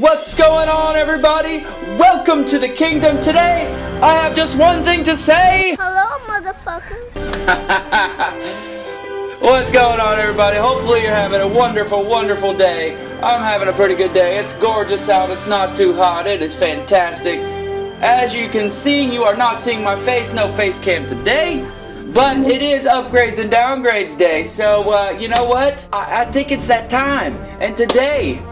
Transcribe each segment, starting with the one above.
What's going on, everybody? Welcome to the kingdom. Today, I have just one thing to say. Hello, motherfucker. What's going on, everybody? Hopefully you're having a wonderful, wonderful day. I'm having a pretty good day. It's gorgeous out. It's not too hot. It is fantastic. As you can see, you are not seeing my face. No face cam today. But it is upgrades and downgrades day. So, you know what? I think it's that time. And today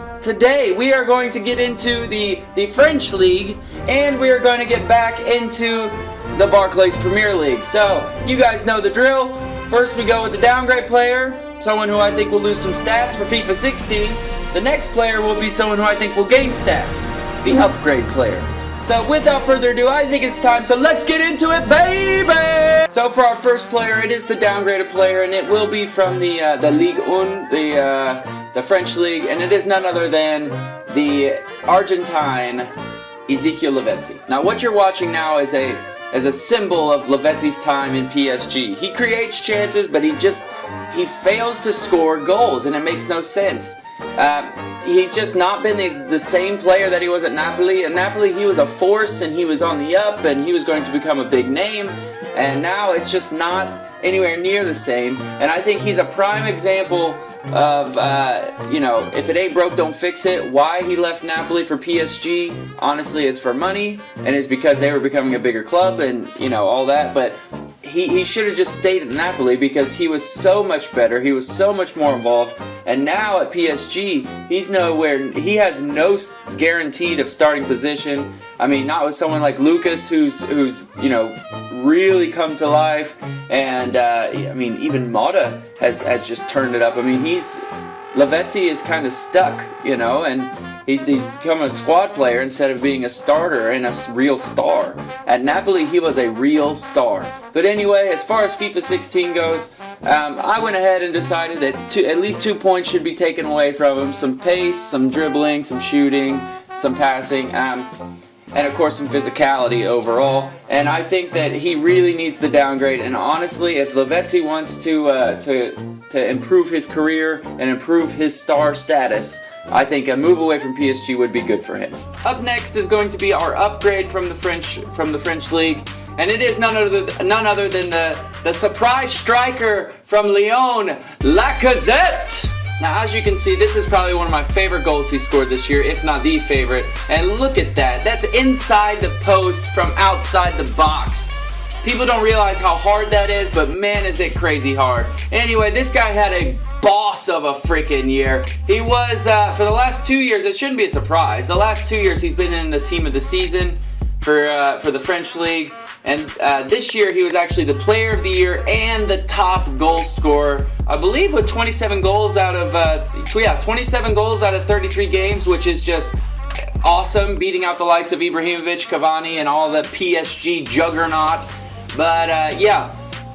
we are going to get into the French League, and we are going to get back into the Barclays Premier League. So, you guys know the drill. First we go with the downgrade player, someone who I think will lose some stats for FIFA 16. The next player will be someone who I think will gain stats, the upgrade player. So without further ado, I think it's time, so let's get into it, baby! So for our first player, it is the downgraded player, and it will be from the Ligue 1, the French League, and it is none other than the Argentine Ezekiel Lavezzi. Now what you're watching now is a symbol of Lavezzi's time in PSG. He creates chances, but he fails to score goals, and it makes no sense. He's just not been the same player that he was at Napoli. At Napoli, he was a force, and he was on the up, and he was going to become a big name. And now it's just not anywhere near the same. And I think he's a prime example of, if it ain't broke, don't fix it. Why he left Napoli for PSG, honestly, is for money, and is because they were becoming a bigger club, and, all that. But he should have just stayed at Napoli because he was so much better. He was so much more involved. And now at PSG, he has no guaranteed of starting position. I mean, not with someone like Lucas, who's really come to life. And, even Mata has just turned it up. I mean, Lavezzi is kind of stuck, and he's become a squad player instead of being a starter and a real star. At Napoli, he was a real star. But anyway, as far as FIFA 16 goes, I went ahead and decided that at least 2 points should be taken away from him. Some pace, some dribbling, some shooting, some passing, and of course some physicality overall. And I think that he really needs the downgrade. And honestly, if Lavezzi wants to improve his career and improve his star status, I think a move away from PSG would be good for him. Up next is going to be our upgrade from the French League, and it is none other than the surprise striker from Lyon, Lacazette. Now, as you can see, this is probably one of my favorite goals he scored this year, if not the favorite. And look at that. That's inside the post from outside the box. People don't realize how hard that is, but man, is it crazy hard. Anyway, this guy had a boss of a freaking year. He was, for the last 2 years, it shouldn't be a surprise. The last 2 years, he's been in the team of the season for the French League. And this year, he was actually the player of the year and the top goal scorer. I believe with 27 goals out of 33 games, which is just awesome, beating out the likes of Ibrahimovic, Cavani, and all the PSG juggernaut. But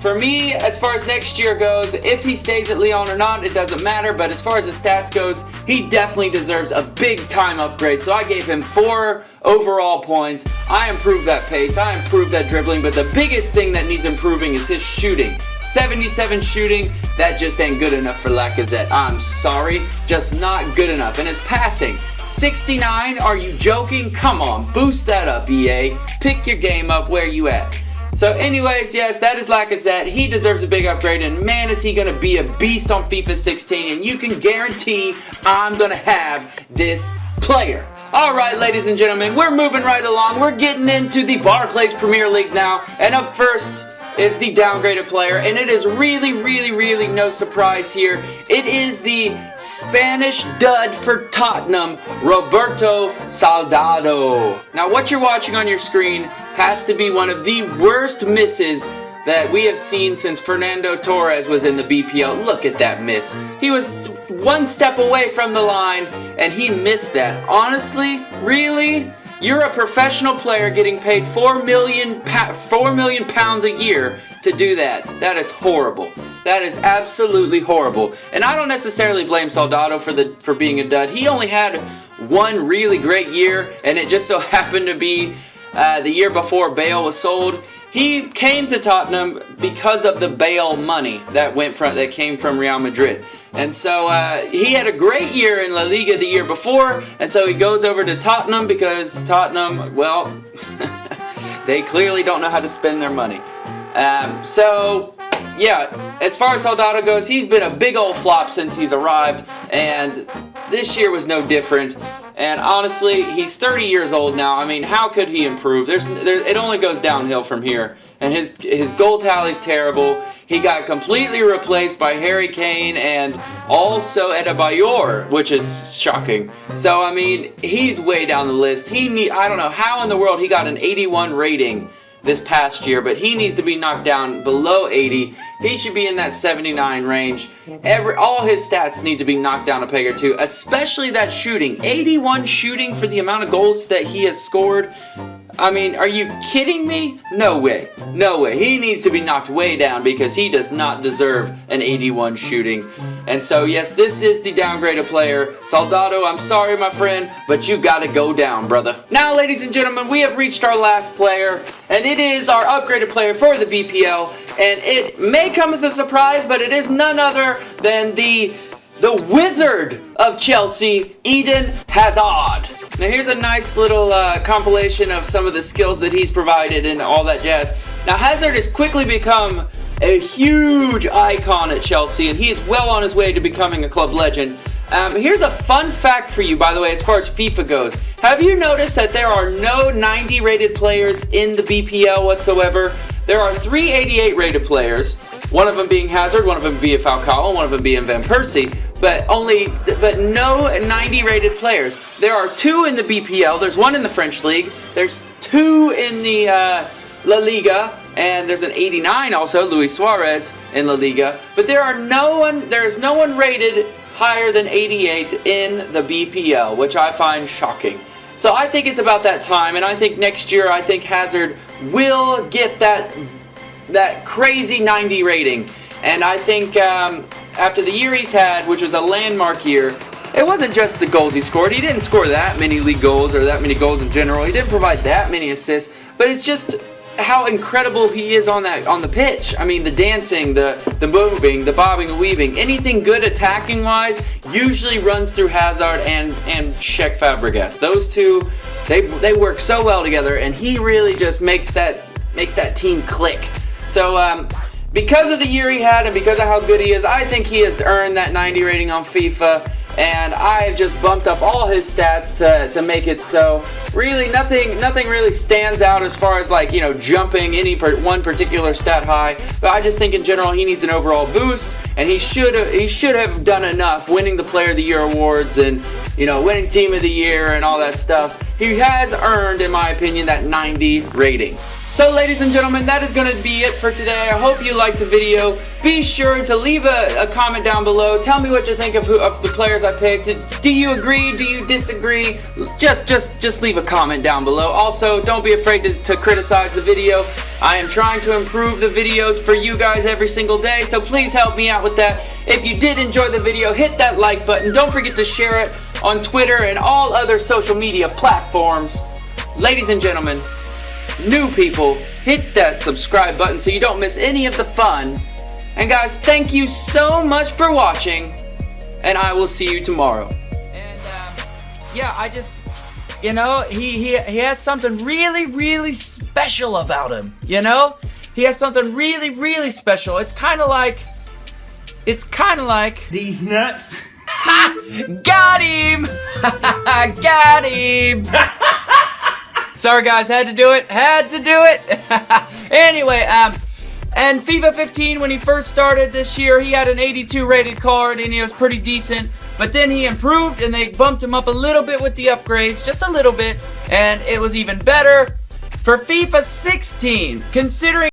for me, as far as next year goes, if he stays at Lyon or not, it doesn't matter. But as far as the stats goes, he definitely deserves a big-time upgrade. So I gave him 4 overall points. I improved that pace. I improved that dribbling. But the biggest thing that needs improving is his shooting. 77 shooting, that just ain't good enough for Lacazette. I'm sorry, just not good enough. And his passing, 69, are you joking? Come on, boost that up, EA. Pick your game up where you at. So anyways, yes, that is Lacazette. He deserves a big upgrade, and man, is he going to be a beast on FIFA 16, and you can guarantee I'm going to have this player. Alright, ladies and gentlemen, we're moving right along. We're getting into the Barclays Premier League now, and up first is the downgraded player, and it is really no surprise here. It is the Spanish dud for Tottenham, Roberto Soldado. Now what you're watching on your screen has to be one of the worst misses that we have seen since Fernando Torres was in the BPL. Look at that miss. He was one step away from the line, and he missed that. Honestly, really? You're a professional player getting paid £4 million a year to do that. That is horrible. That is absolutely horrible. And I don't necessarily blame Soldado for being a dud. He only had one really great year, and it just so happened to be the year before Bale was sold. he came to Tottenham because of the Bale money that came from Real Madrid. And so he had a great year in La Liga the year before, and so he goes over to Tottenham because Tottenham, well, they clearly don't know how to spend their money. So, yeah, as far as Soldado goes, he's been a big old flop since he's arrived, and this year was no different. And honestly, he's 30 years old now. I mean, how could he improve? It only goes downhill from here. And his goal tally's terrible. He got completely replaced by Harry Kane and also Adebayor, which is shocking. So, I mean, he's way down the list. I don't know how in the world he got an 81 rating this past year, but he needs to be knocked down below 80. He should be in that 79 range. All his stats need to be knocked down a peg or two, especially that shooting. 81 shooting for the amount of goals that he has scored. I mean, are you kidding me? No way. No way. He needs to be knocked way down because he does not deserve an 81 shooting. And so, yes, this is the downgraded player. Soldado, I'm sorry, my friend, but you gotta go down, brother. Now, ladies and gentlemen, we have reached our last player, and it is our upgraded player for the BPL. And it may come as a surprise, but it is none other than the wizard of Chelsea, Eden Hazard. Now here's a nice little compilation of some of the skills that he's provided and all that jazz. Now Hazard has quickly become a huge icon at Chelsea, and he is well on his way to becoming a club legend. Here's a fun fact for you, by the way, as far as FIFA goes. Have you noticed that there are no 90 rated players in the BPL whatsoever? There are 3 88 rated players, one of them being Hazard, one of them being Falcao, and one of them being Van Persie. But no 90 rated players. There are 2 in the BPL. There's 1 in the French League. There's 2 in the La Liga, and there's an 89 also, Luis Suarez in La Liga. But there is no one rated higher than 88 in the BPL, which I find shocking. So I think it's about that time, and I think next year I think Hazard will get that crazy 90 rating. And I think after the year he's had, which was a landmark year, it wasn't just the goals he scored. He didn't score that many league goals or that many goals in general. He didn't provide that many assists, but it's just how incredible he is on the pitch. I mean, the dancing, the moving, the bobbing, the weaving, anything good attacking wise usually runs through Hazard and Cesc Fabregas. Those two, they work so well together, and he really just make that team click. So because of the year he had and because of how good he is, I think he has earned that 90 rating on FIFA, and I've just bumped up all his stats to make it so. Really, nothing really stands out as far as, like, you know, jumping one particular stat high, but I just think in general he needs an overall boost, and he should have done enough winning the Player of the Year awards and, you know, winning Team of the Year and all that stuff. He has earned, in my opinion, that 90 rating. So, ladies and gentlemen, that is going to be it for today. I hope you liked the video. Be sure to leave a comment down below. Tell me what you think of the players I picked. Do you agree? Do you disagree? Just leave a comment down below. Also, don't be afraid to criticize the video. I am trying to improve the videos for you guys every single day, so please help me out with that. If you did enjoy the video, hit that like button. Don't forget to share it on Twitter and all other social media platforms. Ladies and gentlemen, new people, hit that subscribe button so you don't miss any of the fun. And guys, thank you so much for watching, and I will see you tomorrow. And yeah, I just, you know, he has something really special about him, you know? He has something really special. It's kind of like these nuts. Got him! Got him! Sorry guys, had to do it. Anyway, and FIFA 15, when he first started this year, he had an 82 rated card and he was pretty decent. But then he improved and they bumped him up a little bit with the upgrades, just a little bit, and it was even better. For FIFA 16, considering